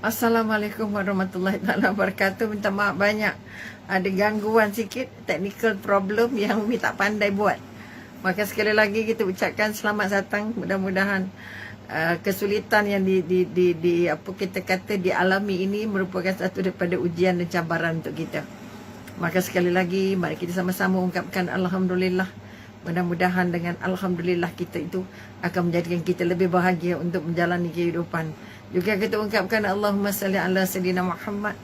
Assalamualaikum warahmatullahi wabarakatuh. Minta maaf banyak. Ada gangguan sikit, technical problem yang Umi tak pandai buat. Maka sekali lagi kita ucapkan selamat datang. Mudah-mudahan kesulitan yang apa kita kata dialami ini merupakan satu daripada ujian dan cabaran untuk kita. Maka sekali lagi mari kita sama-sama ungkapkan alhamdulillah. Mudah-mudahan dengan alhamdulillah kita itu akan menjadikan kita lebih bahagia untuk menjalani kehidupan. Juga kita ungkapkan Allahumma salli ala sayyidina Muhammad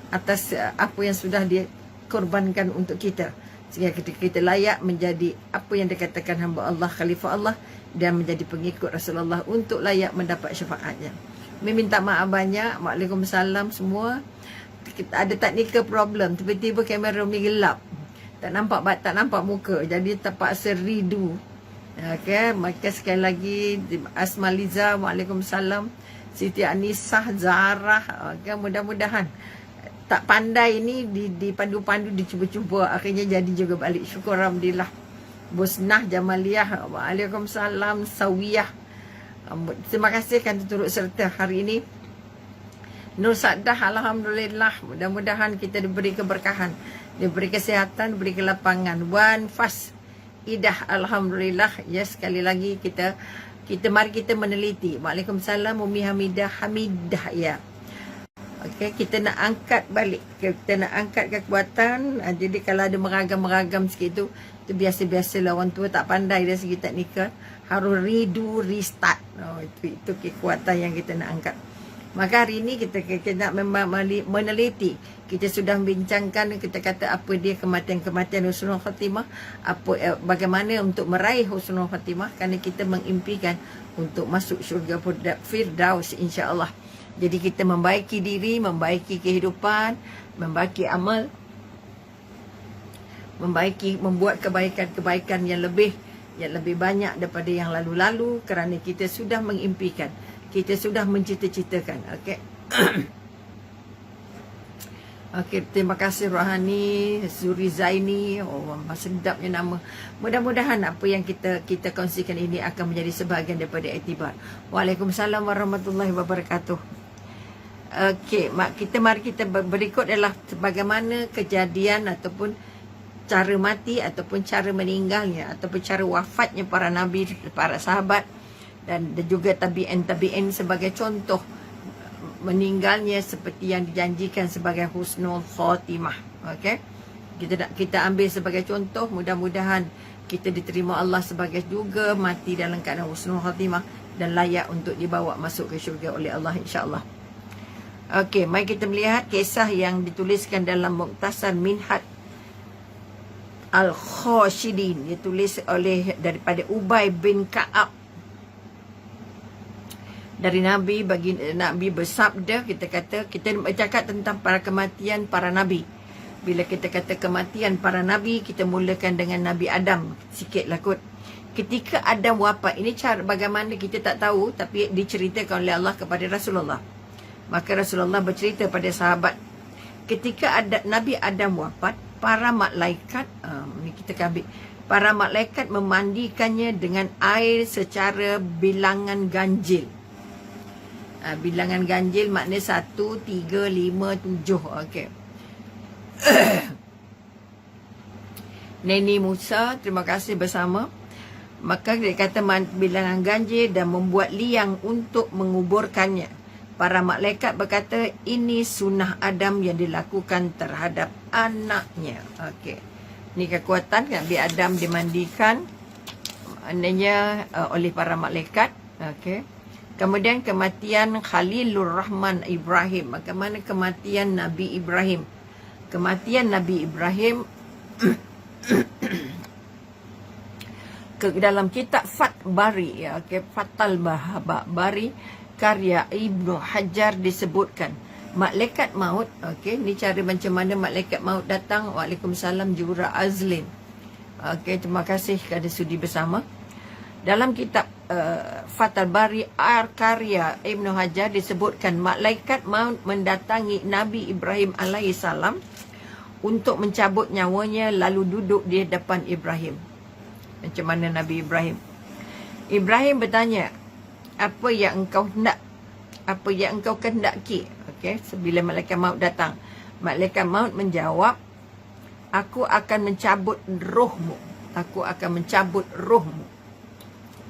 atas apa yang sudah dikorbankan untuk kita, sehingga kita layak menjadi apa yang dikatakan hamba Allah, khalifah Allah, dan menjadi pengikut Rasulullah untuk layak mendapat syafaatnya. Minta maaf banyak. Waalaikumsalam semua. Ada technical problem, tiba-tiba kamera Umi gelap, tak nampak muka, jadi terpaksa redo. Okay, maka sekali lagi Asmaliza, waalaikumsalam. Siti Anisah, Zarah, okay, mudah-mudahan tak pandai ni dipandu-pandu, dicuba-cuba, akhirnya jadi juga balik. Syukur alhamdulillah. Bosnah Jamaliyah, waalaikumsalam. Sawiyah, terima kasih kan turut serta hari ini. Nur Sadah, alhamdulillah. Mudah-mudahan kita diberi keberkahan, diberi kesihatan, diberi kelapangan. Wan Fas Idah, alhamdulillah. Ya, sekali lagi kita mari kita meneliti. Waalaikumsalam Umi Hamidah ya. Okey, kita nak angkat balik. Kita nak angkat kekuatan. Jadi kalau ada meragam-meragam sikit tu biasa-biasalah, orang tua tak pandai dari segi teknikal. Harus redo, restart. Itu kekuatan yang kita nak angkat. Maka hari ini kita nak meneliti. Kita sudah membincangkan, kita kata apa dia kematian husnul khatimah, bagaimana untuk meraih husnul khatimah, kerana kita mengimpikan untuk masuk syurga Firdaus insya-Allah. Jadi kita membaiki diri, membaiki kehidupan, membaiki amal, membuat kebaikan-kebaikan yang lebih banyak daripada yang lalu-lalu, kerana kita sudah mengimpikan, kita sudah mencita-citakan. Okey. Okey, terima kasih Rohani, Zuri Zaini. Oh, sedapnya nama. Mudah-mudahan apa yang kita kongsikan ini akan menjadi sebahagian daripada iktibar. Waalaikumsalam warahmatullahi wabarakatuh. Okey, mari kita berikut adalah bagaimana kejadian ataupun cara mati ataupun cara meninggalnya ataupun cara wafatnya para nabi, para sahabat, dan juga tabi'in sebagai contoh meninggalnya seperti yang dijanjikan sebagai husnul khatimah. Okey, kita ambil sebagai contoh. Mudah-mudahan kita diterima Allah sebagai juga mati dalam keadaan husnul khatimah dan layak untuk dibawa masuk ke syurga oleh Allah insya-Allah. Okey, mari kita melihat kisah yang dituliskan dalam Mukhtasar Minhat Al-Khashidin, ditulis oleh daripada Ubay bin Ka'ab. Dari Nabi bersabda, kita bercakap tentang para kematian para Nabi. Bila kita kata kematian para Nabi, kita mulakan dengan Nabi Adam. Sikitlah kot. Ketika Adam wafat, ini cara bagaimana kita tak tahu, tapi diceritakan oleh Allah kepada Rasulullah. Maka Rasulullah bercerita pada sahabat, ketika Nabi Adam wafat, para malaikat, para malaikat memandikannya dengan air secara bilangan ganjil. Bilangan ganjil maknanya 1, 3, 5, 7. Okey. Neni Musa, terima kasih bersama. Maka dia kata bilangan ganjil dan membuat liang untuk menguburkannya. Para malaikat berkata, ini sunnah Adam yang dilakukan terhadap anaknya. Okey. Ini kekuatan Nabi Adam dimandikan maknanya oleh para malaikat. Okey. Kemudian kematian Khalilur Rahman Ibrahim. Bagaimana kematian Nabi Ibrahim? Kematian Nabi Ibrahim dalam kitab Fath Bari, ya, okay, Fathul Bari karya Ibnu Hajar disebutkan malaikat maut. Okey, ni cara macam mana malaikat maut datang. Waalaikumsalam Jura Azlin. Okey, terima kasih kerana sudi bersama. Dalam kitab Fathul Bari karya Ibnu Hajar disebutkan malaikat maut mendatangi Nabi Ibrahim alaihissalam untuk mencabut nyawanya, lalu duduk di depan Ibrahim. Macam mana Nabi Ibrahim? Ibrahim bertanya, apa yang engkau hendak? Apa yang engkau kehendaki? Okey, bila malaikat maut datang, malaikat maut menjawab, aku akan mencabut rohmu. Aku akan mencabut rohmu.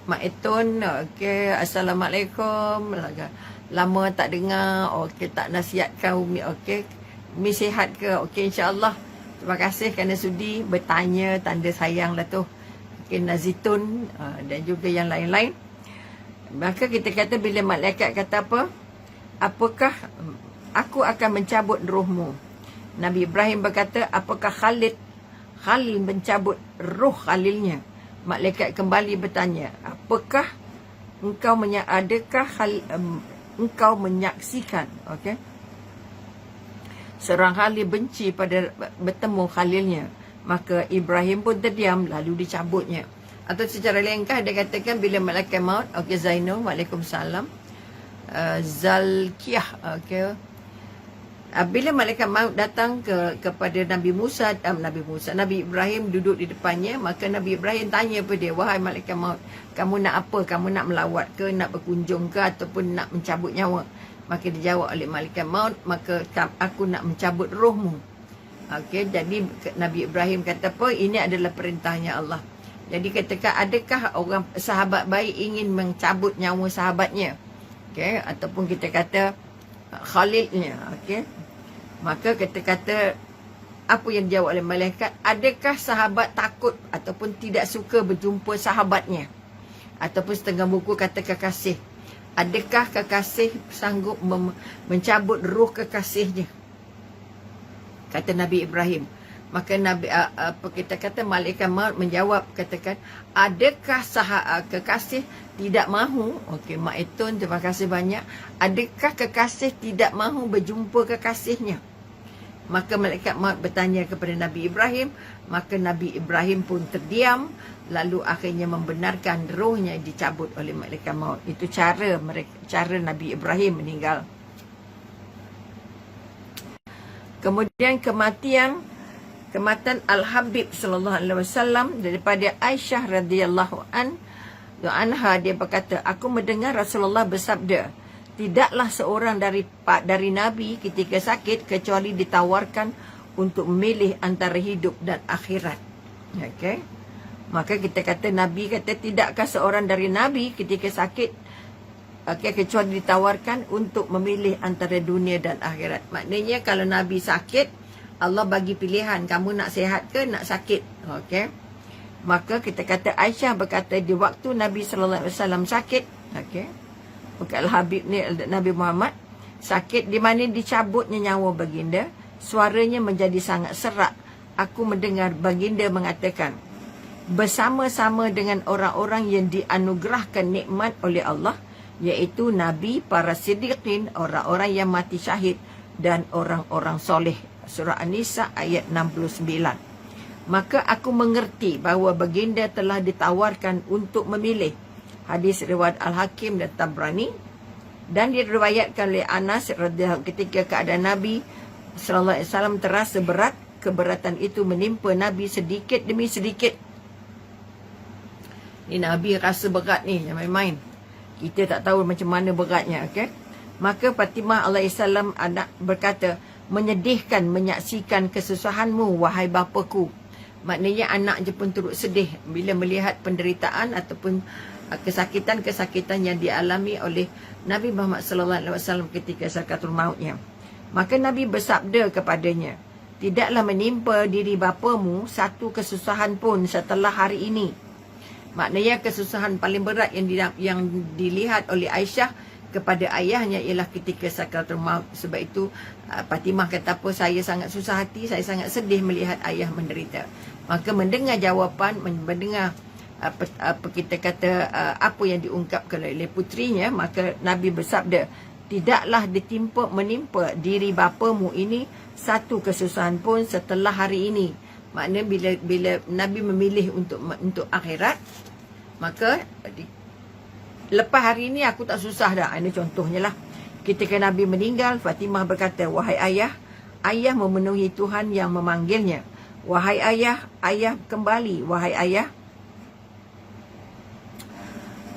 Mak Etun, okey, Assalamualaikum. Lama tak dengar, okey, tak nasihatkan Umi, okey. Umi sihat ke? Okey, insyaAllah. Terima kasih kerana sudi bertanya, tanda sayang lah tu. Okey, Nazitun dan juga yang lain-lain. Maka kita kata bila malaikat kata apa? Apakah aku akan mencabut rohmu? Nabi Ibrahim berkata, apakah Khalil mencabut roh Khalilnya? Malaikat kembali bertanya, apakah engkau menyaksikan, okey, seorang Khalil benci pada bertemu Khalilnya? Maka Ibrahim pun terdiam, lalu dicabutnya. Atau secara ringkas dia katakan bila malaikat maut, okey, Zainul, waalaikumsalam, Zalkiyah, okey, bila malaikat maut datang kepada Nabi Ibrahim duduk di depannya, maka Nabi Ibrahim tanya kepada dia, wahai malaikat maut, kamu nak apa? Kamu nak melawat ke, nak berkunjung ke, ataupun nak mencabut nyawa? Maka dijawab oleh malaikat maut, maka aku nak mencabut rohmu. Okey, jadi Nabi Ibrahim kata apa? Ini adalah perintahnya Allah. Jadi katakan, adakah orang sahabat baik ingin mencabut nyawa sahabatnya? Okey, ataupun kita kata Khalilnya, okey. Maka kita kata, apa yang dijawab oleh malaikat, adakah sahabat takut ataupun tidak suka berjumpa sahabatnya? Ataupun setengah buku kata kekasih, adakah kekasih sanggup mencabut roh kekasihnya? Kata Nabi Ibrahim. Maka kita kata malaikat maut menjawab, katakan, adakah kekasih tidak mahu? Okey, Mak Etun, terima kasih banyak. Adakah kekasih tidak mahu berjumpa kekasihnya? Maka malaikat maut bertanya kepada Nabi Ibrahim. Maka Nabi Ibrahim pun terdiam, lalu akhirnya membenarkan rohnya dicabut oleh malaikat maut. Itu cara Nabi Ibrahim meninggal. Kemudian kematian Al-Habib sallallahu alaihi wasallam daripada Aisyah radhiyallahu anha, dia berkata, aku mendengar Rasulullah bersabda, tidaklah seorang dari Nabi ketika sakit kecuali ditawarkan untuk memilih antara hidup dan akhirat. Okey. Maka kita kata, Nabi kata, tidakkah seorang dari Nabi ketika sakit, okey, kecuali ditawarkan untuk memilih antara dunia dan akhirat. Maknanya kalau Nabi sakit, Allah bagi pilihan, kamu nak sihat ke nak sakit. Okey. Maka kita kata Aisyah berkata, di waktu Nabi sallallahu alaihi wasallam sakit, okey, bukan Al-Habib ni, Nabi Muhammad sakit, di mana dicabutnya nyawa baginda, suaranya menjadi sangat serak. Aku mendengar baginda mengatakan, bersama-sama dengan orang-orang yang dianugerahkan nikmat oleh Allah, iaitu Nabi, para siddiqin, orang-orang yang mati syahid, dan orang-orang soleh. Surah An-Nisa ayat 69. Maka aku mengerti bahawa baginda telah ditawarkan untuk memilih. Hadis riwayat Al-Hakim dan Tabrani. Dan diriwayatkan oleh Anas radhiyallahu ketika keadaan Nabi sallallahu alaihi wasallam terasa berat, keberatan itu menimpa Nabi sedikit demi sedikit. Ni Nabi rasa berat ni, jangan main-main. Kita tak tahu macam mana beratnya, okey? Maka Fatimah alaihissalam anak berkata, menyedihkan menyaksikan kesusahanmu, wahai bapaku. Maknanya anak je pun turut sedih bila melihat penderitaan ataupun kesakitan-kesakitan yang dialami oleh Nabi Muhammad sallallahu alaihi wasallam ketika sakaratul mautnya. Maka Nabi bersabda kepadanya, tidaklah menimpa diri bapamu satu kesusahan pun setelah hari ini. Maknanya kesusahan paling berat yang dilihat oleh Aisyah kepada ayahnya ialah ketika sakaratul maut. Sebab itu Fatimah kata apa, saya sangat susah hati, saya sangat sedih melihat ayah menderita. Maka mendengar jawapan, mendengar apa kita kata apa yang diungkapkan oleh putrinya, maka Nabi bersabda, tidaklah menimpa diri bapamu ini satu kesusahan pun setelah hari ini. Maknanya bila Nabi memilih untuk akhirat, maka lepas hari ini aku tak susah dah. Ini contohnya lah. Ketika Nabi meninggal, Fatimah berkata, wahai ayah, ayah memenuhi Tuhan yang memanggilnya. Wahai ayah, ayah kembali. Wahai ayah.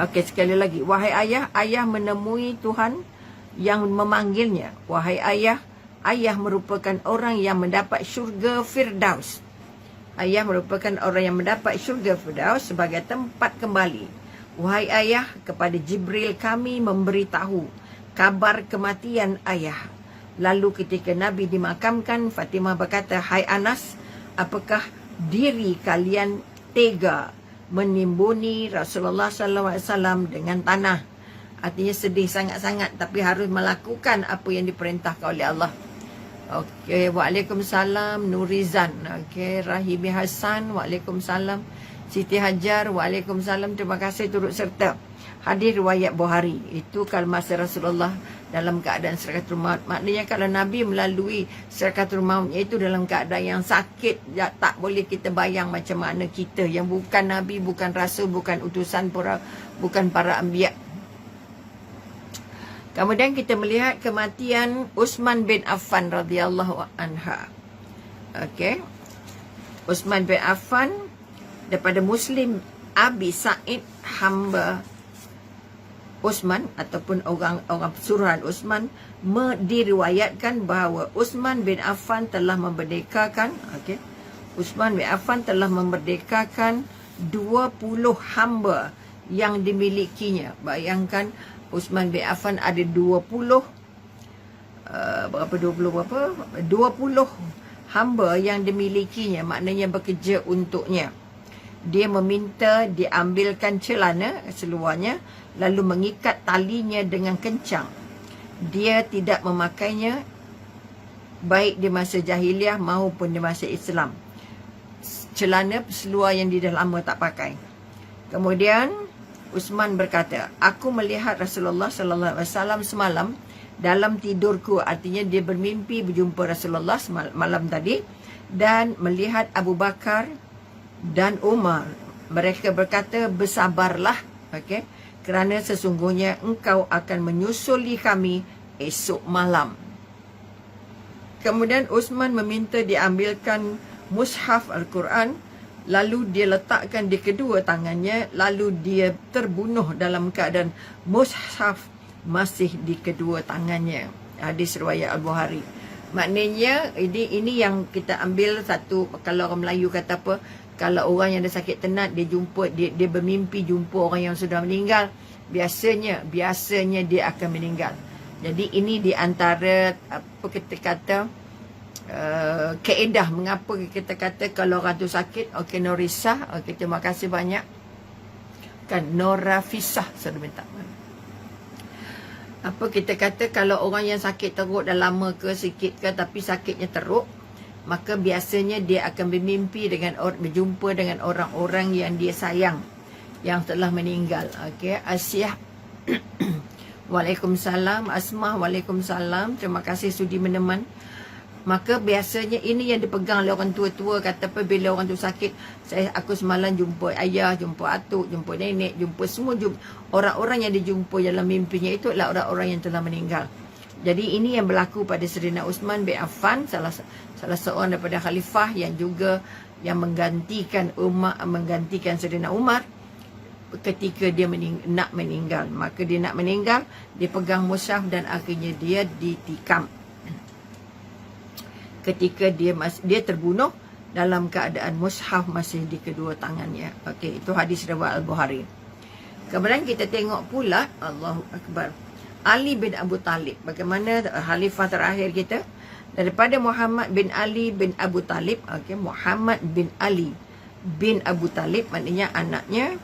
Okey, sekali lagi. Wahai ayah, ayah menemui Tuhan yang memanggilnya, wahai ayah, ayah merupakan orang yang mendapat syurga Firdaus. Ayah merupakan orang yang mendapat syurga Firdaus sebagai tempat kembali. Wahai ayah, kepada Jibril kami memberitahu kabar kematian ayah. Lalu ketika Nabi dimakamkan, Fatimah berkata, hai Anas, apakah diri kalian tega menimbuni Rasulullah SAW dengan tanah? Artinya sedih sangat-sangat, tapi harus melakukan apa yang diperintahkan oleh Allah. Okey, waalaikumsalam Nurizan. Okey, Rahimi Hasan, waalaikumsalam. Siti Hajar, waalaikumsalam. Terima kasih turut serta. Hadis riwayat Bukhari. Itu kalau masa Rasulullah dalam keadaan sakaratul maut. Maknanya kalau Nabi melalui sakaratul mautnya itu dalam keadaan yang sakit, tak boleh kita bayang macam mana kita yang bukan Nabi, bukan Rasul, bukan utusan, bukan para anbiya. Kemudian kita melihat kematian Uthman bin Affan radhiyallahu anha. Okey. Uthman bin Affan daripada Muslim Abi Sa'id hamba Uthman ataupun orang suruhan Uthman diriwayatkan bahawa Uthman bin Affan telah memerdekakan, okey. Uthman bin Affan telah memerdekakan 20 hamba yang dimilikinya. Bayangkan Uthman bin Affan ada 20 hamba yang dimilikinya, maknanya bekerja untuknya. Dia meminta diambilkan celana seluarnya, lalu mengikat talinya dengan kencang. Dia tidak memakainya baik di masa jahiliah maupun di masa Islam. Celana seluar yang dia dah lama tak pakai. Kemudian Uthman berkata, aku melihat Rasulullah sallallahu alaihi wasallam semalam dalam tidurku. Artinya dia bermimpi berjumpa Rasulullah malam tadi dan melihat Abu Bakar dan Umar. Mereka berkata, bersabarlah, okey, kerana sesungguhnya engkau akan menyusuli kami esok malam. Kemudian Uthman meminta diambilkan mushaf Al-Quran, lalu dia letakkan di kedua tangannya, lalu dia terbunuh dalam keadaan mushaf masih di kedua tangannya. Hadis riwayat Al-Bukhari. Maknanya ini yang kita ambil satu, kalau orang Melayu kata apa, kalau orang yang ada sakit tenat, dia bermimpi jumpa orang yang sudah meninggal, biasanya dia akan meninggal. Jadi ini di antara apa kita kata kaedah mengapa kita kata kalau orang tu sakit, okey, no risah. Okey, terima kasih banyak. Kan no rafisah, saya minta. Apa kita kata kalau orang yang sakit teruk dah lama ke sikit ke, tapi sakitnya teruk, maka biasanya dia akan bermimpi berjumpa dengan orang-orang yang dia sayang, yang telah meninggal. Okey, Asyah waalaikumsalam. Asmah, waalaikumsalam. Terima kasih sudi meneman. Maka biasanya ini yang dipegang oleh orang tua-tua, kata apa, bila orang tu sakit, aku semalam jumpa ayah, jumpa atuk, jumpa nenek, jumpa semua, orang-orang yang dijumpa dalam mimpinya itu adalah orang-orang yang telah meninggal. Jadi ini yang berlaku pada Sayyidina Uthman bin Affan, salah seorang daripada khalifah yang juga yang menggantikan Sayyidina Umar ketika dia nak meninggal. Maka dia nak meninggal, dia pegang mushaf dan akhirnya dia ditikam. Ketika dia terbunuh dalam keadaan mushaf masih di kedua tangannya. Okey, itu hadis riwayat Al-Bukhari. Kemudian kita tengok pula, Allahu Akbar, Ali bin Abu Talib. Bagaimana khalifah terakhir kita? Daripada Muhammad bin Ali bin Abu Talib. Okey, Muhammad bin Ali bin Abu Talib, maknanya anaknya.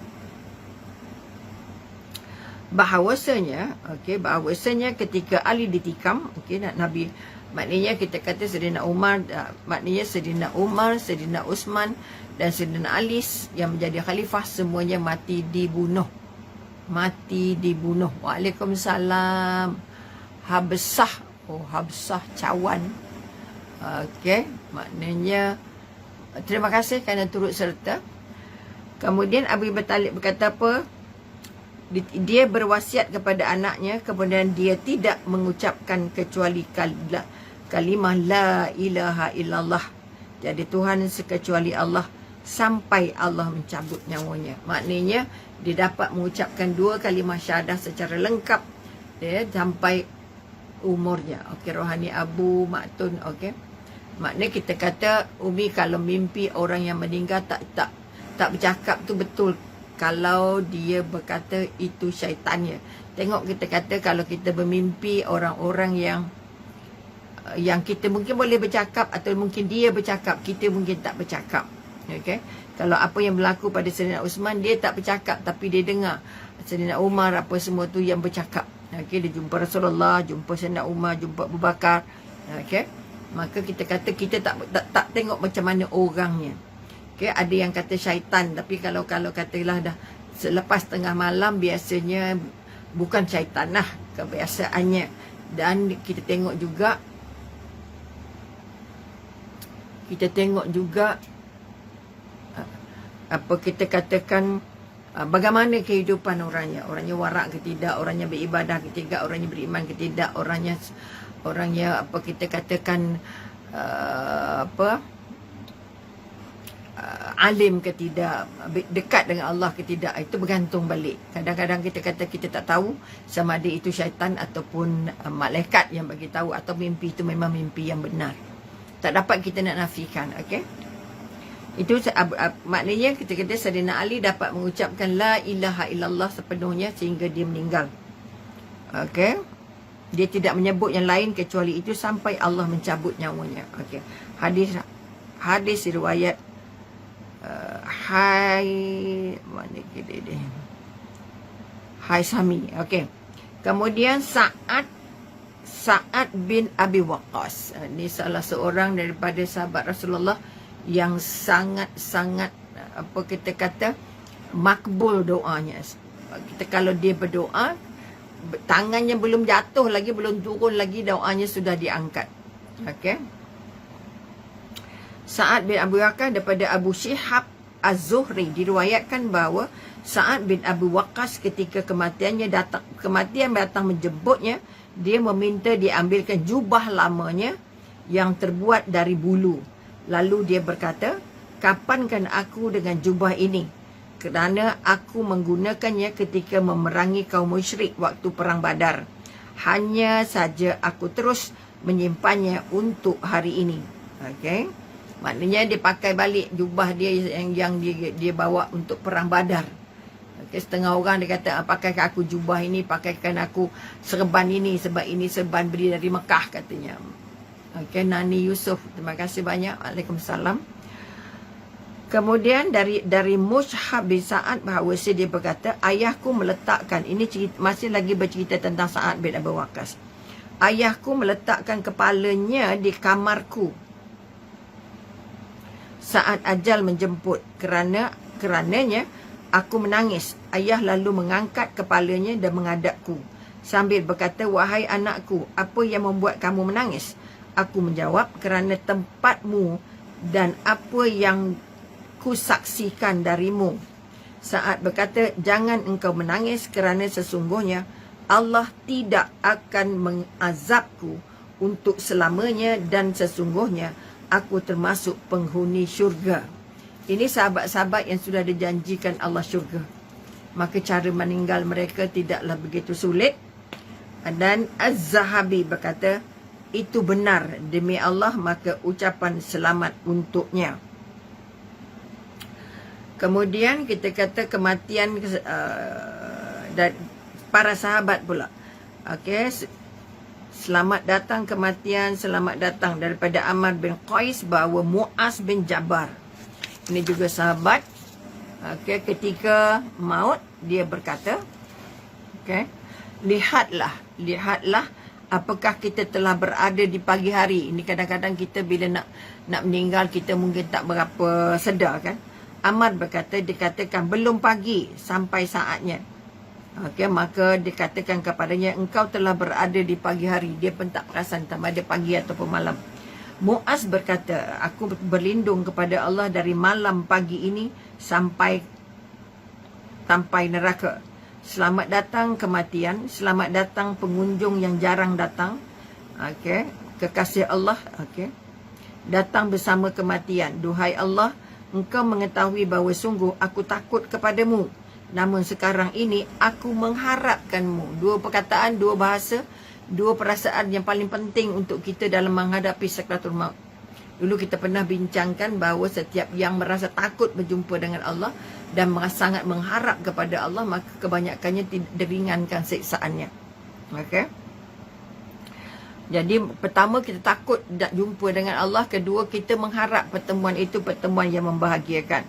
Bahawasanya ketika Ali ditikam, okey, Nabi, maknanya kita kata Sayyidina Umar, Sayyidina Uthman dan Sayyidina Ali yang menjadi khalifah semuanya mati dibunuh. Waalaikumsalam. Habsah cawan. Okey, maknanya terima kasih kerana turut serta. Kemudian Abu Talib berkata apa? Dia berwasiat kepada anaknya, kemudian dia tidak mengucapkan kecuali kalimah la ilaha illallah, tiada Tuhan sekecuali Allah, sampai Allah mencabut nyawanya. Maknanya dia dapat mengucapkan dua kalimah syahadah secara lengkap, sampai umurnya. Okey, rohani Abu Maktun. Okey, maknanya kita kata Umi, kalau mimpi orang yang meninggal tak bercakap tu betul kalau dia berkata itu syaitannya. Tengok, kita kata kalau kita bermimpi orang-orang yang kita mungkin boleh bercakap atau mungkin dia bercakap, kita mungkin tak bercakap. Okey, kalau apa yang berlaku pada Sayyidina Uthman, dia tak bercakap tapi dia dengar Sayyidina Umar apa semua tu yang bercakap. Okey, dia jumpa Rasulullah, jumpa Sayyidina Umar, jumpa Abu Bakar. Okey, maka kita kata kita tak tengok macam mana orangnya. Okey, ada yang kata syaitan, tapi kalau katalah dah selepas tengah malam, biasanya bukan syaitan lah kebiasaannya. Dan kita tengok juga apa kita katakan, bagaimana kehidupan orangnya warak ke tidak, orangnya beribadah ke tidak, orangnya beriman ke tidak, orangnya apa kita katakan alim ke tidak, dekat dengan Allah ke tidak. Itu bergantung balik. Kadang-kadang kita kata kita tak tahu sama ada itu syaitan ataupun malaikat yang bagi tahu, atau mimpi itu memang mimpi yang benar. Tak dapat kita nak nafikan. Okey, itu maknanya kita kata Sayyidina Ali dapat mengucapkan la ilaha illallah sepenuhnya sehingga dia meninggal. Okey, dia tidak menyebut yang lain kecuali itu sampai Allah mencabut nyawanya. Okey, hadis riwayat Haisami. Okey, kemudian Sa'ad bin Abi Waqqas, ini salah seorang daripada sahabat Rasulullah yang sangat-sangat apa kita kata makbul doanya. Kita kalau dia berdoa, tangannya belum jatuh lagi, belum turun lagi, doanya sudah diangkat. Okey, Sa'ad bin Abi Waqqas daripada Abu Syihab Az-Zuhri diriwayatkan bahawa Sa'ad bin Abi Waqqas ketika kematian datang menjemputnya, dia meminta diambilkan jubah lamanya yang terbuat dari bulu. Lalu dia berkata, kapankan aku dengan jubah ini? Kerana aku menggunakannya ketika memerangi kaum musyrik waktu perang Badar. Hanya saja aku terus menyimpannya untuk hari ini. Okey, maknanya dia pakai balik jubah dia yang dia bawa untuk perang Badar. Okay, setengah orang dia kata, pakaikan aku jubah ini, pakaikan aku serban ini, sebab ini serban beri dari Mekah katanya. Okey, Nani Yusuf, terima kasih banyak. Waalaikumsalam. Kemudian dari Mushab bin Sa'ad bahawa dia berkata, ayahku meletakkan, ini cerita, masih lagi bercerita tentang Sa'ad bin Abi Waqqas. Ayahku meletakkan kepalanya di kamarku saat ajal menjemput. Kerananya aku menangis. Ayah lalu mengangkat kepalanya dan menghadapku sambil berkata, wahai anakku, apa yang membuat kamu menangis? Aku menjawab, kerana tempatmu dan apa yang kusaksikan darimu. Sa'ad berkata, jangan engkau menangis, kerana sesungguhnya Allah tidak akan mengazabku untuk selamanya, dan sesungguhnya aku termasuk penghuni syurga. Ini sahabat-sahabat yang sudah dijanjikan Allah syurga. Maka cara meninggal mereka tidaklah begitu sulit. Dan Az-Zahabi berkata, itu benar demi Allah, maka ucapan selamat untuknya. Kemudian kita kata kematian dan para sahabat pula. Okey, selamat datang kematian, selamat datang daripada Amr bin Qais bahawa Mu'az bin Jabbar, ini juga sahabat. Okey, ketika maut dia berkata, okey, lihatlah apakah kita telah berada di pagi hari. Ini kadang-kadang kita bila nak meninggal, kita mungkin tak berapa sedar kan. Amr berkata, dikatakan belum pagi sampai saatnya. Okey, maka dikatakan kepadanya, engkau telah berada di pagi hari. Dia pun tak perasan sama ada pagi ataupun malam. Mu'az berkata, aku berlindung kepada Allah dari malam pagi ini sampai neraka. Selamat datang kematian, selamat datang pengunjung yang jarang datang. Okey, kekasih Allah, okey, datang bersama kematian. Duhai Allah, engkau mengetahui bahawa sungguh aku takut kepadamu, namun sekarang ini aku mengharapkanmu. Dua perkataan, dua bahasa Dua perasaan yang paling penting untuk kita dalam menghadapi sakratul maut. Dulu kita pernah bincangkan bahawa setiap yang merasa takut berjumpa dengan Allah dan sangat mengharap kepada Allah, maka kebanyakannya diringankan siksaannya. Okey. Jadi pertama kita takut nak jumpa dengan Allah, kedua kita mengharap pertemuan itu pertemuan yang membahagiakan.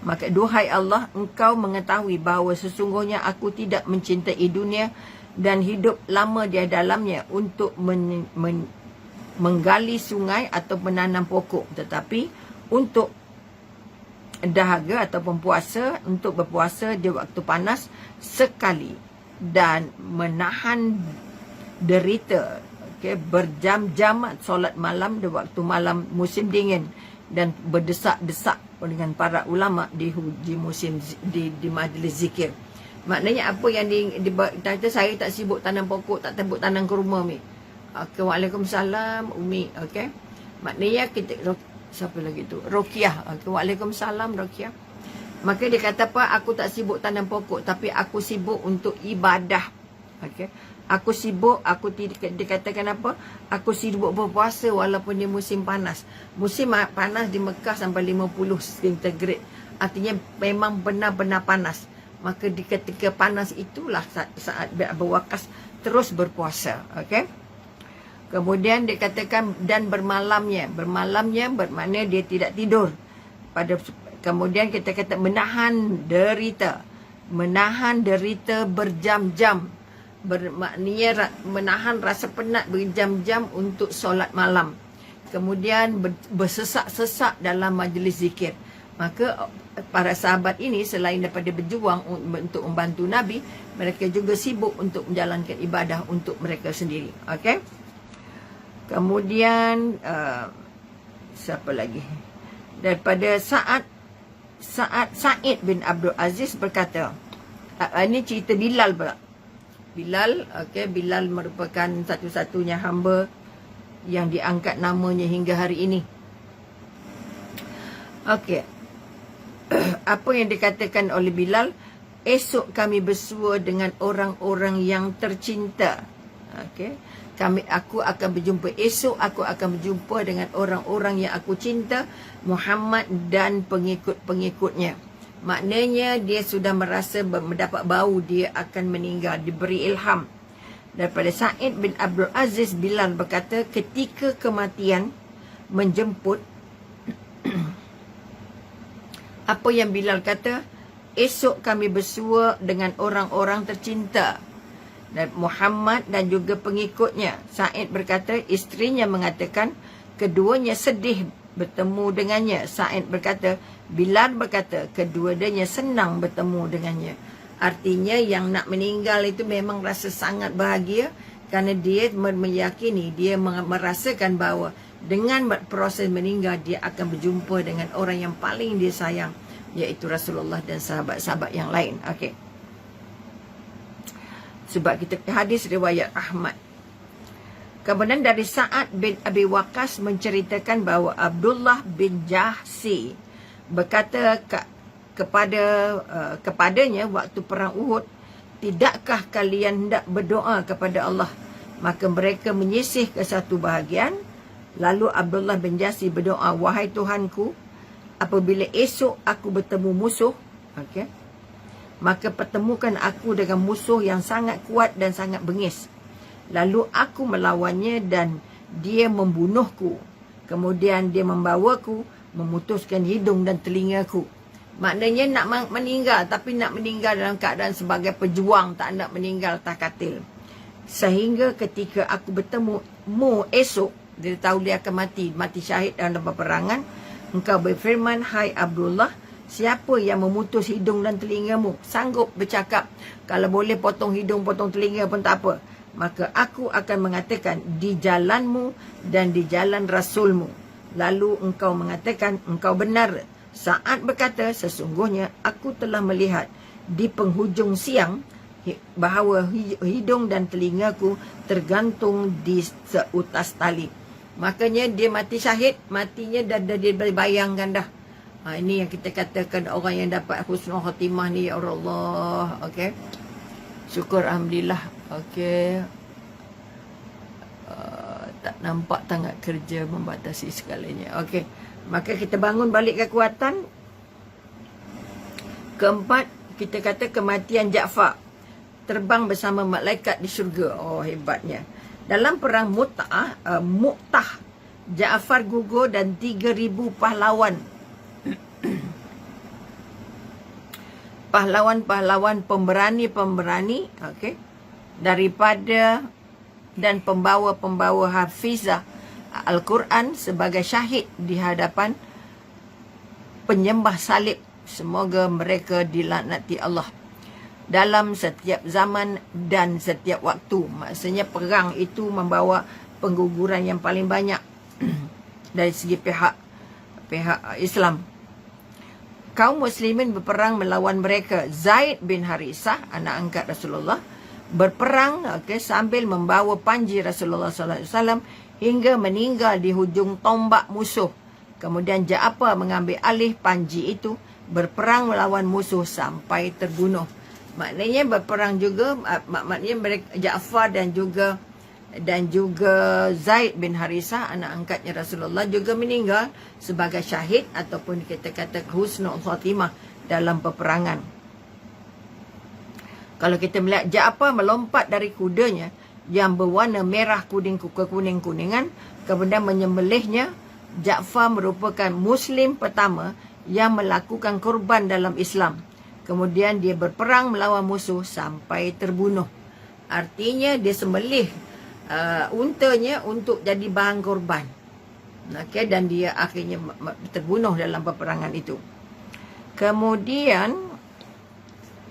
Maka duhai Allah, engkau mengetahui bahawa sesungguhnya aku tidak mencintai dunia dan hidup lama di dalamnya untuk menggali sungai atau menanam pokok, tetapi untuk dahaga ataupun puasa, untuk berpuasa di waktu panas sekali dan menahan derita, berjam-jam solat malam di waktu malam musim dingin dan berdesak-desak dengan para ulama di musim di majlis zikir. Maknanya apa yang kata saya tak sibuk tanam pokok, tak sibuk tanam kurma, Mi. Okay, waalaikumsalam Umi. Okey. Maknanya kita siapa lagi tu? Rokiah. Okay, waalaikumsalam Rokiah. Maka dia kata apa? Aku tak sibuk tanam pokok, tapi aku sibuk untuk ibadah. Okey. Aku sibuk, dikatakan apa? Aku sibuk berpuasa walaupun di musim panas. Musim panas di Mekah sampai 50 sentigrade. Artinya memang benar-benar panas. Maka di ketika panas itulah saat Abu Waqqas terus berpuasa. Okey. Kemudian dikatakan dan bermalamnya. Bermalamnya bermakna dia tidak tidur. Kemudian kita kata menahan derita. Menahan derita berjam-jam. Bermaknanya menahan rasa penat berjam-jam untuk solat malam. Kemudian bersesak-sesak dalam majlis zikir. Maka para sahabat ini selain daripada berjuang untuk membantu Nabi, mereka juga sibuk untuk menjalankan ibadah untuk mereka sendiri. Okey. Kemudian siapa lagi? Daripada Sa'id bin Abdul Aziz berkata, ini cerita Bilal pula. Bilal, okey, Bilal merupakan satu-satunya hamba yang diangkat namanya hingga hari ini. Okey. Apa yang dikatakan oleh Bilal? Esok kami bersua dengan orang-orang yang tercinta. Okey. Aku akan berjumpa esok, aku akan berjumpa dengan orang-orang yang aku cinta, Muhammad dan pengikut-pengikutnya. Maknanya dia sudah merasa mendapat bau dia akan meninggal, diberi ilham. Daripada Sa'id bin Abdul Aziz, Bilal berkata, ketika kematian menjemput, apa yang Bilal kata? Esok kami bersua dengan orang-orang tercinta, dan Muhammad dan juga pengikutnya. Sa'id berkata, isterinya mengatakan keduanya sedih bertemu dengannya. Sa'id berkata, Bilal berkata kedua-duanya senang bertemu dengannya. Artinya yang nak meninggal itu memang rasa sangat bahagia kerana dia meyakini, dia merasakan bahawa dengan proses meninggal dia akan berjumpa dengan orang yang paling dia sayang, iaitu Rasulullah dan sahabat-sahabat yang lain. Okey. Sebab kita hadis riwayat Ahmad. Kemudian dari Sa'ad bin Abi Waqqas menceritakan bahawa Abdullah bin Jahsi berkata kepadanya waktu perang Uhud, tidakkah kalian hendak berdoa kepada Allah? Maka mereka menyisih ke satu bahagian. Lalu Abdullah bin Jahsi berdoa, wahai Tuhanku, apabila esok aku bertemu musuh, okey, maka pertemukan aku dengan musuh yang sangat kuat dan sangat bengis. Lalu aku melawannya dan dia membunuhku. Kemudian dia membawaku, memutuskan hidung dan telingaku. Maknanya nak meninggal, tapi nak meninggal dalam keadaan sebagai pejuang, tak nak meninggal takatil. Sehingga ketika aku bertemu mu esok, dia tahu dia akan mati syahid dalam peperangan. Engkau berfirman, hai Abdullah, siapa yang memutus hidung dan telingamu sanggup bercakap, kalau boleh potong hidung, potong telinga pun tak apa. Maka aku akan mengatakan, di jalanmu dan di jalan Rasulmu. Lalu engkau mengatakan, engkau benar. Sa'ad berkata, sesungguhnya aku telah melihat di penghujung siang bahawa hidung dan telingaku tergantung di seutas tali. Makanya dia mati syahid, matinya dah dia bayangkan dah. Ini yang kita katakan orang yang dapat husnul khatimah ni, ya Allah. Okey. Syukur, alhamdulillah. Okey. nampak tangan kerja membatasi segalanya. Okey, maka kita bangun balik kekuatan. Keempat, kita kata kematian Ja'far, terbang bersama malaikat di syurga. Oh, hebatnya. Dalam perang Mu'tah, Ja'far gugur dan 3,000 pahlawan. Pahlawan-pahlawan pemberani-pemberani, okey, daripada dan pembawa-pembawa hafizah Al-Quran sebagai syahid di hadapan penyembah salib. Semoga mereka dilaknati Allah dalam setiap zaman dan setiap waktu. Maksudnya perang itu membawa pengguguran yang paling banyak dari segi pihak Islam. Kaum muslimin berperang melawan mereka. Zaid bin Harisah, anak angkat Rasulullah, berperang sambil membawa panji Rasulullah SAW hingga meninggal di hujung tombak musuh. Kemudian Ja'far mengambil alih panji itu, berperang melawan musuh sampai terbunuh. Maknanya berperang juga, maknanya mereka Ja'far dan juga Zaid bin Harisah, anak angkatnya Rasulullah, juga meninggal sebagai syahid ataupun kita kata husnul khatimah dalam peperangan. Kalau kita melihat Ja'far melompat dari kudanya yang berwarna merah kuning-kuningan, kemudian menyembelihnya. Ja'far merupakan Muslim pertama yang melakukan korban dalam Islam. Kemudian dia berperang melawan musuh sampai terbunuh. Artinya dia sembelih untanya untuk jadi bahan korban. Okay, dan dia akhirnya terbunuh dalam peperangan itu. Kemudian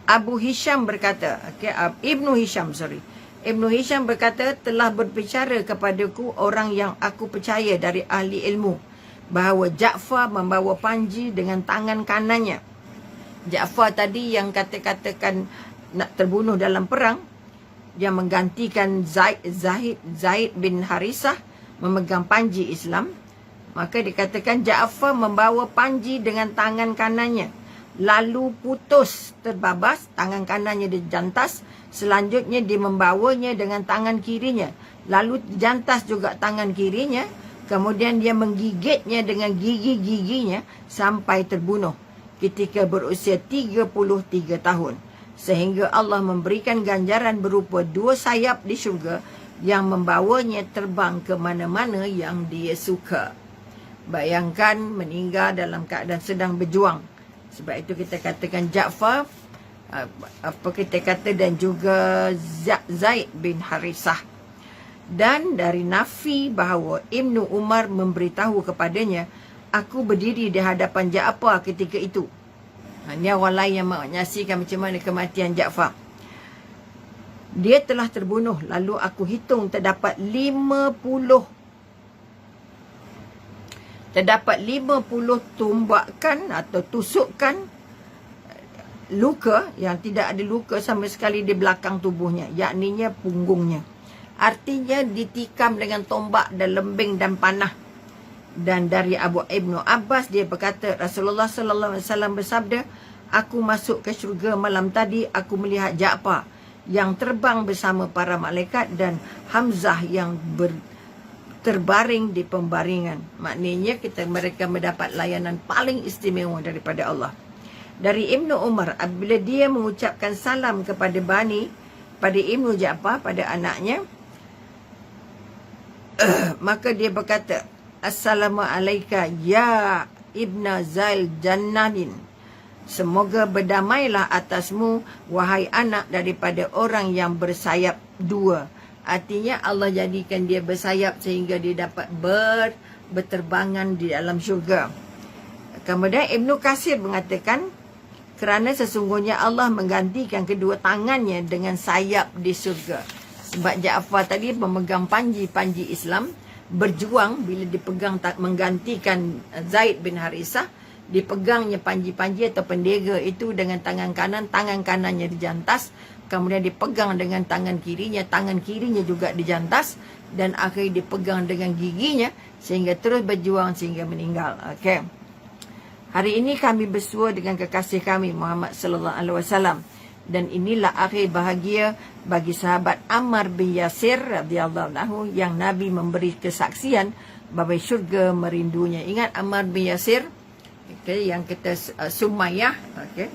Ibnu Hisham berkata, telah berbicara kepadaku orang yang aku percaya dari ahli ilmu bahawa Ja'far membawa panji dengan tangan kanannya. Ja'far tadi yang katakan nak terbunuh dalam perang, yang menggantikan Zaid bin Harisah memegang panji Islam, maka dikatakan Ja'far membawa panji dengan tangan kanannya, lalu putus terbabas, tangan kanannya dijantas. Selanjutnya dia membawanya dengan tangan kirinya, lalu dijantas juga tangan kirinya. Kemudian dia menggigitnya dengan gigi-giginya sampai terbunuh ketika berusia 33 tahun. Sehingga Allah memberikan ganjaran berupa 2 sayap di syurga yang membawanya terbang ke mana-mana yang dia suka. Bayangkan meninggal dalam keadaan sedang berjuang. Sebab itu kita katakan Ja'far, kita kata, dan juga Zaid bin Harisah. Dan dari Nafi bahawa Ibnu Umar memberitahu kepadanya, aku berdiri di hadapan Ja'far ketika itu. Ini orang lain yang menyaksikan macam mana kematian Ja'far. Dia telah terbunuh, lalu aku hitung terdapat 50 tumbakan atau tusukan luka yang tidak ada luka sama sekali di belakang tubuhnya, yakninya punggungnya. Artinya ditikam dengan tombak dan lembing dan panah. Dan dari Ibnu Abbas, dia berkata, Rasulullah sallallahu alaihi wasallam bersabda, aku masuk ke syurga malam tadi, aku melihat Ja'far yang terbang bersama para malaikat dan Hamzah yang terbaring di pembaringan. Maknanya mereka mendapat layanan paling istimewa daripada Allah. Dari Ibnu Umar, apabila dia mengucapkan salam kepada pada Ibnu Ja'far, pada anaknya, maka dia berkata, Assalamualaikum ya Ibna Zail Jannanin. Semoga berdamailah atasmu, wahai anak daripada orang yang bersayap 2. Artinya Allah jadikan dia bersayap sehingga dia dapat berterbangan di dalam syurga. Kemudian Ibnu Katsir mengatakan, kerana sesungguhnya Allah menggantikan kedua tangannya dengan sayap di syurga. Sebab Ja'far tadi memegang panji Islam, berjuang bila dipegang menggantikan Zaid bin Harisah, dipegangnya panji-panji atau pendera itu dengan tangan kanannya dijantas, kemudian dipegang dengan tangan kirinya juga dijantas, dan akhirnya dipegang dengan giginya sehingga terus berjuang sehingga meninggal. Okey. Hari ini kami bersua dengan kekasih kami Muhammad sallallahu alaihi wasallam Dan inilah akhir bahagia bagi sahabat Ammar bin Yasir radhiyallahu anhu yang Nabi memberi kesaksian bahawa syurga merindunya. Ingat Ammar bin Yasir, okay, yang kita Sumayyah, okay,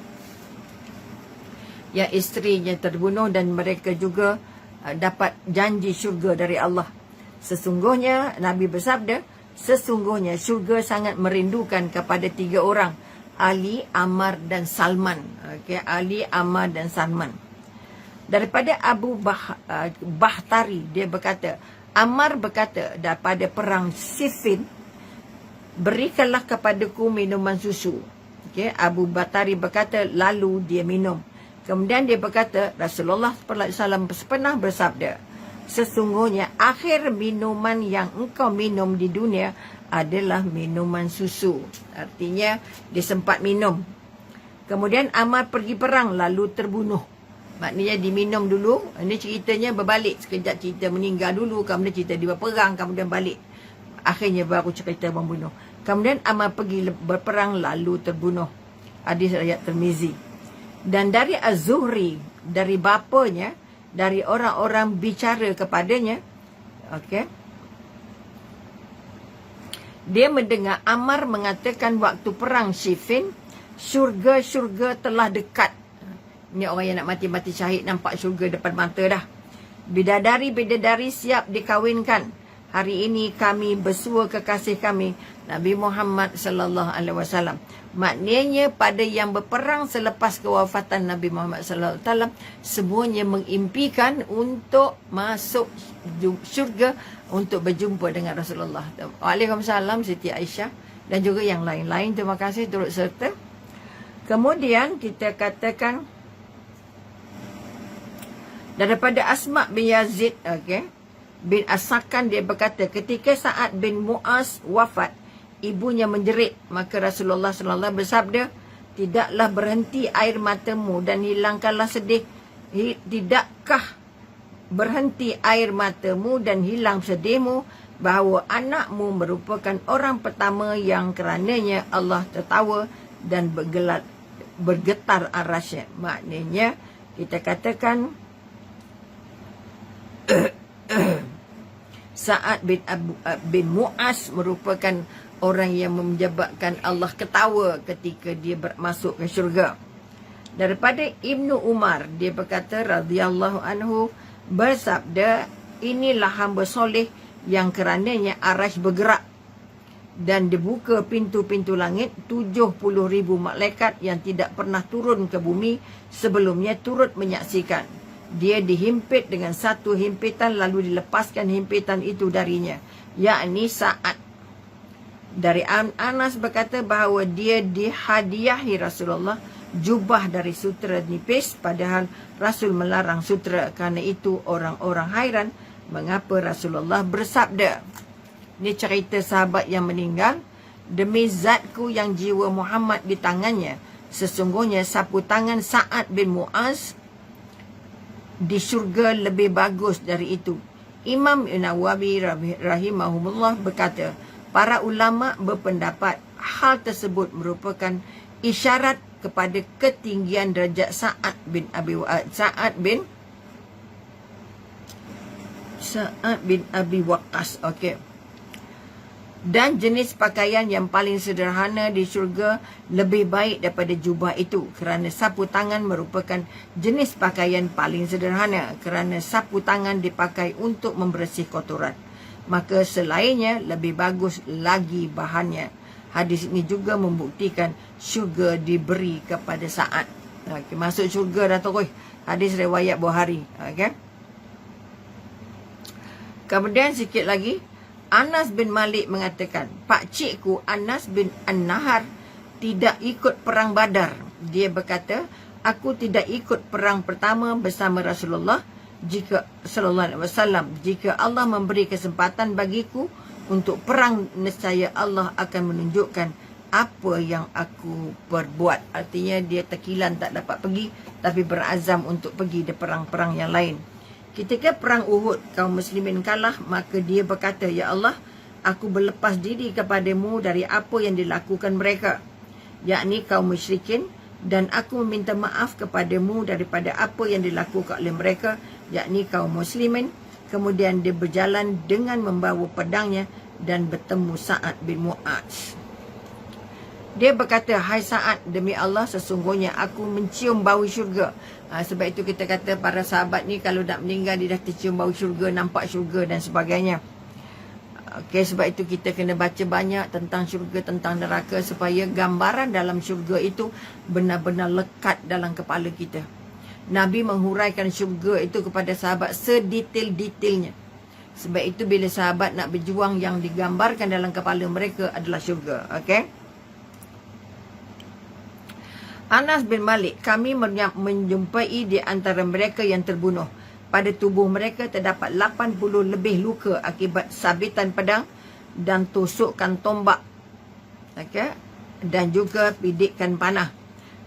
yang isterinya terbunuh dan mereka juga dapat janji syurga dari Allah. Sesungguhnya Nabi bersabda, sesungguhnya syurga sangat merindukan kepada 3 orang, Ali, Ammar dan Salman. Okay, Ali, Ammar dan Salman. Daripada Abu Bahtari, dia berkata, Ammar berkata, daripada perang Siffin, berikanlah kepadaku minuman susu. Okay, Abu Bahtari berkata, lalu dia minum. Kemudian dia berkata, Rasulullah SAW pernah bersabda, sesungguhnya akhir minuman yang engkau minum di dunia adalah minuman susu. Artinya dia sempat minum. Kemudian Ammar pergi perang lalu terbunuh. Maknanya diminum dulu. Ini ceritanya berbalik. Sekejap cerita meninggal dulu, kemudian cerita dia berperang, kemudian balik. Akhirnya baru cerita membunuh. Kemudian Ammar pergi berperang lalu terbunuh. Hadis riwayat Tirmizi. Dan dari Az-Zuhri, dari bapanya, dari orang-orang bicara kepadanya, okey, dia mendengar Ammar mengatakan waktu perang Siffin, syurga-syurga telah dekat. Ni orang yang nak mati-mati syahid nampak syurga depan mata dah. Bidadari-bidadari siap dikawinkan. Hari ini kami bersua kekasih kami Nabi Muhammad sallallahu alaihi wasallam. Maknanya pada yang berperang selepas kewafatan Nabi Muhammad sallallahu alaihi wasallam, semuanya mengimpikan untuk masuk syurga, untuk berjumpa dengan Rasulullah. Waalaikumsalam Siti Aisyah dan juga yang lain-lain. Terima kasih turut serta. Kemudian kita katakan daripada Asma bin Yazid, okey, bin As-Sakan, dia berkata ketika Sa'ad bin Mu'az wafat, ibunya menjerit, maka Rasulullah SAW bersabda, tidaklah berhenti air matamu dan hilangkanlah sedih. Tidakkah berhenti air matamu dan hilang sedihmu bahawa anakmu merupakan orang pertama yang kerananya Allah tertawa dan bergetar arasnya. Maknanya kita katakan Sa'ad bin Mu'az merupakan orang yang menyebabkan Allah ketawa ketika dia masuk ke syurga. Daripada Ibnu Umar, dia berkata radhiyallahu anhu bersabda, inilah hamba soleh yang kerananya arasy bergerak dan dibuka pintu-pintu langit, 70,000 malaikat yang tidak pernah turun ke bumi sebelumnya turut menyaksikan. Dia dihimpit dengan satu himpitan lalu dilepaskan himpitan itu darinya, yakni Sa'ad. Dari Anas berkata bahawa dia dihadiahi Rasulullah jubah dari sutera nipis, padahal Rasul melarang sutera. Kerana itu orang-orang hairan mengapa Rasulullah bersabda. Ini cerita sahabat yang meninggal. Demi zatku yang jiwa Muhammad di tangannya, sesungguhnya sapu tangan Sa'ad bin Mu'az di syurga lebih bagus dari itu. Imam Nawawi rahimahumullah berkata, para ulama berpendapat hal tersebut merupakan isyarat kepada ketinggian derajat Sa'ad bin Abi Waqqas. Okey. Dan jenis pakaian yang paling sederhana di syurga lebih baik daripada jubah itu, kerana sapu tangan merupakan jenis pakaian paling sederhana, kerana sapu tangan dipakai untuk membersih kotoran. Maka selainnya lebih bagus lagi bahannya. Hadis ini juga membuktikan syurga diberi kepada Sa'ad. Okay, masuk syurga dah terus. Hadis riwayat Bukhari. Okay. Kemudian sikit lagi, Anas bin Malik mengatakan, pakcikku Anas bin An-Nahar tidak ikut perang Badar. Dia berkata, aku tidak ikut perang pertama bersama Rasulullah sallallahu alaihi wasallam. Jika Allah memberi kesempatan bagiku untuk perang, nescaya Allah akan menunjukkan apa yang aku perbuat. Artinya dia terkilan tak dapat pergi, tapi berazam untuk pergi di perang-perang yang lain. Ketika perang Uhud, kaum muslimin kalah, maka dia berkata, ya Allah, aku berlepas diri kepadamu dari apa yang dilakukan mereka, yakni kaum musyrikin. Dan aku meminta maaf kepadamu daripada apa yang dilakukan oleh mereka, yakni kaum muslimin. Kemudian dia berjalan dengan membawa pedangnya dan bertemu Sa'ad bin Mu'adz. Dia berkata, hai Sa'ad, demi Allah sesungguhnya aku mencium bau syurga. Sebab itu kita kata para sahabat ni kalau nak meninggal dia dah tercium bau syurga, nampak syurga dan sebagainya. Okey, sebab itu kita kena baca banyak tentang syurga, tentang neraka, supaya gambaran dalam syurga itu benar-benar lekat dalam kepala kita. Nabi menghuraikan syurga itu kepada sahabat sedetail-detailnya. Sebab itu bila sahabat nak berjuang, yang digambarkan dalam kepala mereka adalah syurga. Okey. Anas bin Malik, kami menjumpai di antara mereka yang terbunuh. Pada tubuh mereka terdapat 80 lebih luka akibat sabitan pedang dan tusukan tombak. Okay? Dan juga pidikan panah.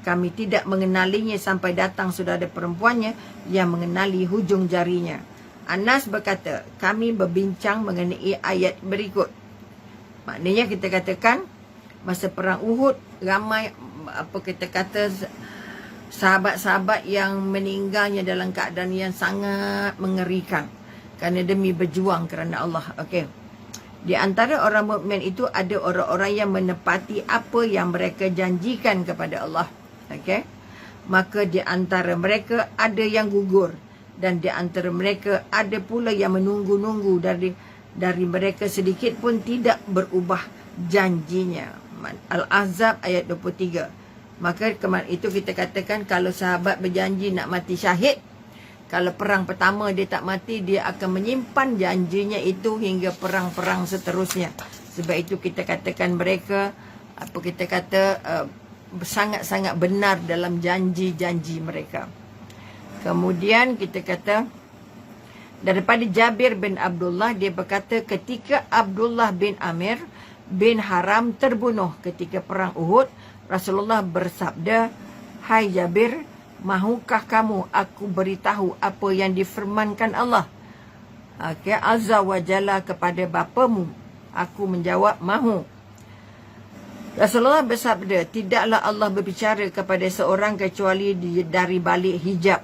Kami tidak mengenalinya sampai datang saudara perempuannya yang mengenali hujung jarinya. Anas berkata, kami berbincang mengenai ayat berikut. Maknanya kita katakan, masa perang Uhud, ramai sahabat-sahabat yang meninggalnya dalam keadaan yang sangat mengerikan kerana demi berjuang kerana Allah. Okey. Di antara orang mukmin itu ada orang-orang yang menepati apa yang mereka janjikan kepada Allah. Okey. Maka di antara mereka ada yang gugur dan di antara mereka ada pula yang menunggu-nunggu, dari mereka sedikit pun tidak berubah janjinya. Al-Ahzab ayat 23. Maka kemarin itu kita katakan kalau sahabat berjanji nak mati syahid, kalau perang pertama dia tak mati, dia akan menyimpan janjinya itu hingga perang-perang seterusnya. Sebab itu kita katakan mereka sangat-sangat benar dalam janji-janji mereka. Kemudian kita kata daripada Jabir bin Abdullah, dia berkata ketika Abdullah bin Amir bin Haram terbunuh ketika perang Uhud, Rasulullah bersabda, hai Jabir, mahukah kamu aku beritahu apa yang difirmankan Allah Azza wa Jalla kepada bapamu? Aku menjawab, mahu. Rasulullah bersabda, tidaklah Allah berbicara kepada seorang kecuali dari balik hijab.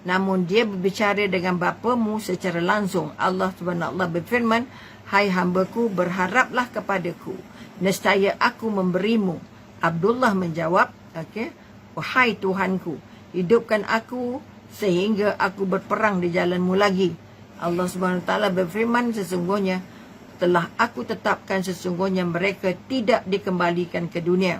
Namun dia berbicara dengan bapamu secara langsung. Allah SWT berfirman, hai hambaku, berharaplah kepadaku, nescaya aku memberimu. Abdullah menjawab, wahai Tuhanku, hidupkan aku sehingga aku berperang di jalanmu lagi. Allah SWT berfirman, sesungguhnya telah aku tetapkan sesungguhnya mereka tidak dikembalikan ke dunia.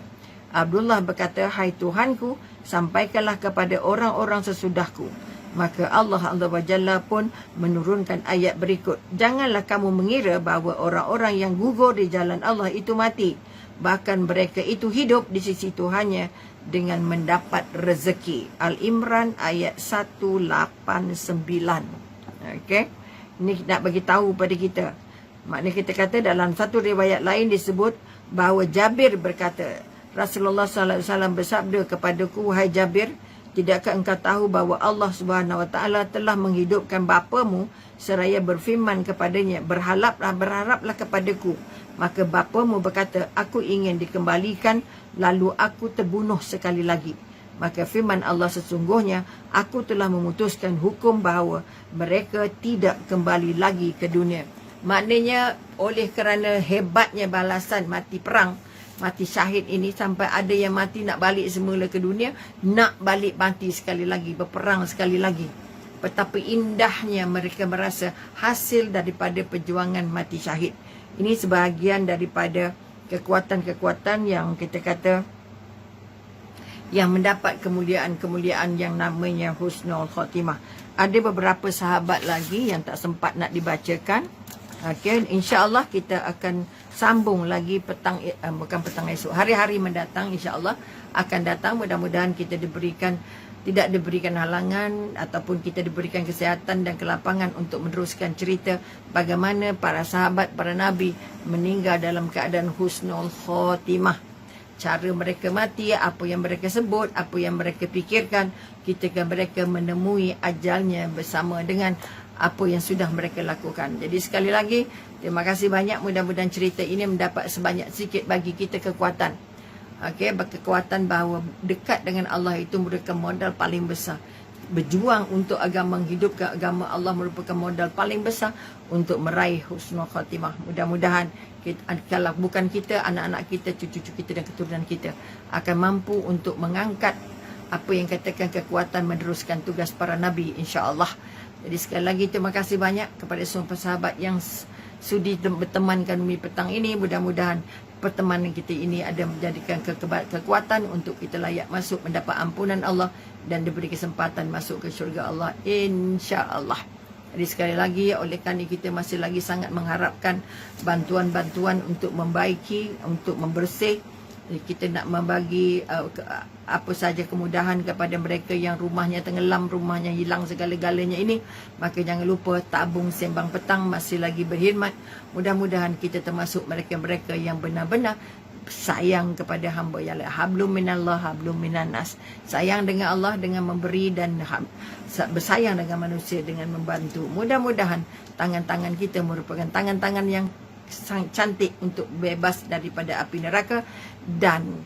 Abdullah berkata, hai Tuhanku, sampaikanlah kepada orang-orang sesudahku. Maka Allah Azza wa Jalla pun menurunkan ayat berikut. Janganlah kamu mengira bahawa orang-orang yang gugur di jalan Allah itu mati. Bahkan mereka itu hidup di sisi Tuhannya dengan mendapat rezeki. Al-Imran ayat 189. Okey. Ini nak bagi tahu pada kita. Maknanya kita kata dalam satu riwayat lain disebut bahawa Jabir berkata, Rasulullah SAW bersabda kepadaku, wahai Jabir, tidakkah engkau tahu bahawa Allah SWT telah menghidupkan bapamu seraya berfirman kepadanya, berharaplah kepadaku. Maka bapamu berkata, aku ingin dikembalikan, lalu aku terbunuh sekali lagi. Maka firman Allah, sesungguhnya aku telah memutuskan hukum bahawa mereka tidak kembali lagi ke dunia. Maknanya oleh kerana hebatnya balasan mati perang, mati syahid ini, sampai ada yang mati nak balik semula ke dunia, nak balik mati sekali lagi, berperang sekali lagi. Betapa indahnya mereka merasa hasil daripada perjuangan mati syahid. Ini sebahagian daripada kekuatan-kekuatan yang kita kata yang mendapat kemuliaan-kemuliaan yang namanya Husnul Khatimah. Ada beberapa sahabat lagi yang tak sempat nak dibacakan. Okey, insya-Allah kita akan sambung lagi bukan petang esok, hari-hari mendatang insya-Allah akan datang. Mudah-mudahan kita tidak diberikan halangan ataupun kita diberikan kesihatan dan kelapangan untuk meneruskan cerita bagaimana para sahabat, para nabi meninggal dalam keadaan husnul khatimah. Cara mereka mati, apa yang mereka sebut, apa yang mereka fikirkan ketika mereka menemui ajalnya bersama dengan apa yang sudah mereka lakukan. Jadi sekali lagi, terima kasih banyak. Mudah-mudahan cerita ini mendapat sebanyak sikit bagi kita kekuatan Okey, berkekuatan bahawa dekat dengan Allah itu merupakan modal paling besar. Berjuang untuk agama, menghidupkan agama Allah merupakan modal paling besar untuk meraih husnul khatimah. Mudah-mudahan kalau bukan kita, anak-anak kita, cucu-cucu kita dan keturunan kita akan mampu untuk mengangkat apa yang katakan kekuatan meneruskan tugas para nabi, insya-Allah. Jadi sekali lagi terima kasih banyak kepada semua sahabat yang sudi berteman kami petang ini. Mudah-mudahan pertemanan kita ini ada menjadikan kekuatan untuk kita layak masuk mendapat ampunan Allah dan diberi kesempatan masuk ke syurga Allah, insya-Allah. Jadi sekali lagi, oleh kerana kita masih lagi sangat mengharapkan bantuan-bantuan untuk membaiki, untuk membersih. Jadi kita nak membagi apa saja kemudahan kepada mereka yang rumahnya tenggelam, rumahnya hilang segala-galanya ini. Maka jangan lupa tabung sembang petang masih lagi berkhidmat. Mudah-mudahan kita termasuk mereka-mereka yang benar-benar sayang kepada hamba ya Allah. Hablum minallah, hablum minannas. Sayang dengan Allah dengan memberi dan bersayang dengan manusia dengan membantu. Mudah-mudahan tangan-tangan kita merupakan tangan-tangan yang sangat cantik untuk bebas daripada api neraka, dan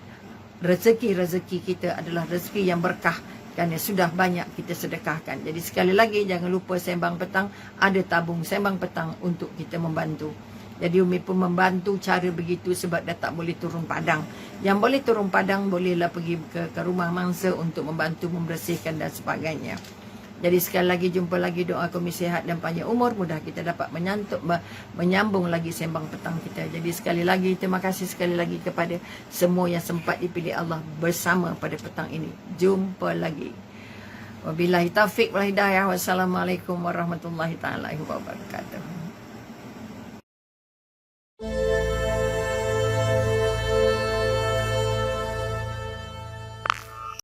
rezeki-rezeki kita adalah rezeki yang berkah kerana sudah banyak kita sedekahkan. Jadi sekali lagi jangan lupa sembang petang, ada tabung sembang petang untuk kita membantu. Jadi Umi pun membantu cara begitu sebab dah tak boleh turun padang. Yang boleh turun padang bolehlah pergi ke rumah mangsa untuk membantu membersihkan dan sebagainya. Jadi sekali lagi jumpa lagi, doa kami sihat dan panjang umur, mudah kita dapat menyambung lagi sembang petang kita. Jadi sekali lagi terima kasih sekali lagi kepada semua yang sempat dipilih Allah bersama pada petang ini. Jumpa lagi. Wabillahi taufiq wal hidayah. Wassalamualaikum warahmatullahi taala wabarakatuh.